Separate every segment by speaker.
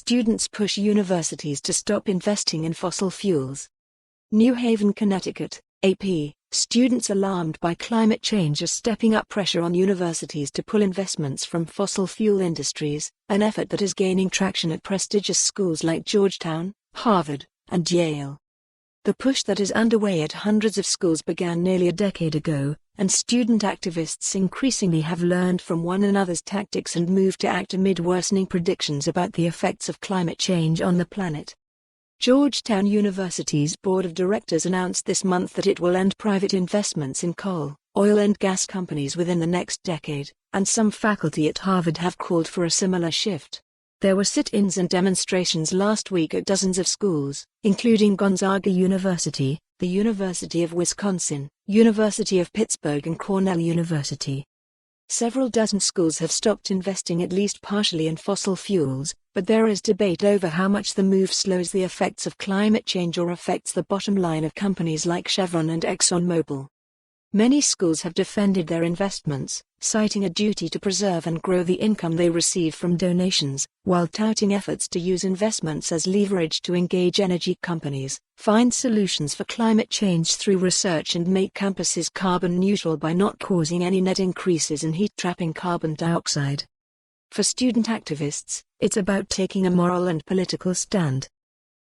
Speaker 1: Students push universities to stop investing in fossil fuels. New Haven, Connecticut, AP. Students alarmed by climate change are stepping up pressure on universities to pull investments from fossil fuel industries, an effort that is gaining traction at prestigious schools like Georgetown, Harvard, and Yale. The push that is underway at hundreds of schools began nearly a decade ago, and student activists increasingly have learned from one another's tactics and moved to act amid worsening predictions about the effects of climate change on the planet. Georgetown University's board of directors announced this month that it will end private investments in coal, oil and gas companies within the next decade, and some faculty at Harvard have called for a similar shift. There were sit-ins and demonstrations last week at dozens of schools, including Gonzaga University, the University of Wisconsin, University of Pittsburgh and Cornell University. Several dozen schools have stopped investing at least partially in fossil fuels, but there is debate over how much the move slows the effects of climate change or affects the bottom line of companies like Chevron and ExxonMobil. Many schools have defended their investments, citing a duty to preserve and grow the income they receive from donations, while touting efforts to use investments as leverage to engage energy companies, find solutions for climate change through research and make campuses carbon neutral by not causing any net increases in heat-trapping carbon dioxide. For student activists, it's about taking a moral and political stand.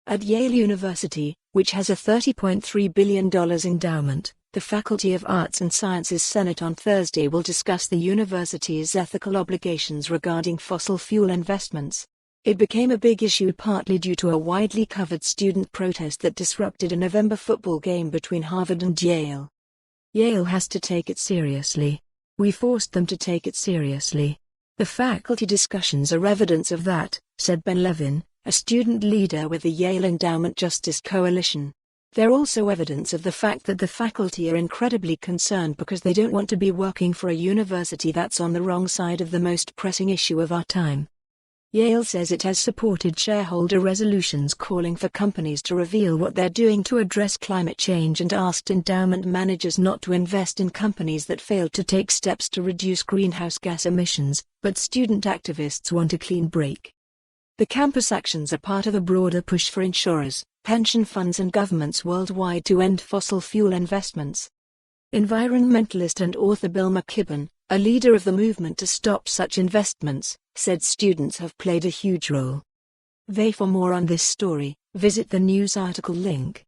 Speaker 1: At Yale University, which has a $30.3 billion endowment, the Faculty of Arts and Sciences Senate on Thursday will discuss the university's ethical obligations regarding fossil fuel investments. It became a big issue partly due to a widely covered student protest that disrupted a November football game between Harvard and Yale. Yale has to take it seriously. We forced them to take it seriously. The faculty discussions are evidence of that, said Ben Levin, a student leader with the Yale Endowment Justice Coalition. They're also evidence of the fact that the faculty are incredibly concerned because they don't want to be working for a university that's on the wrong side of the most pressing issue of our time. Yale says it has supported shareholder resolutions calling for companies to reveal what they're doing to address climate change and asked endowment managers not to invest in companies that failed to take steps to reduce greenhouse gas emissions, but student activists want a clean break. The campus actions are part of a broader push for insurers, pension funds and governments worldwide to end fossil fuel investments. Environmentalist and author Bill McKibben, a leader of the movement to stop such investments, said students have played a huge role. For more on this story, visit the news article link.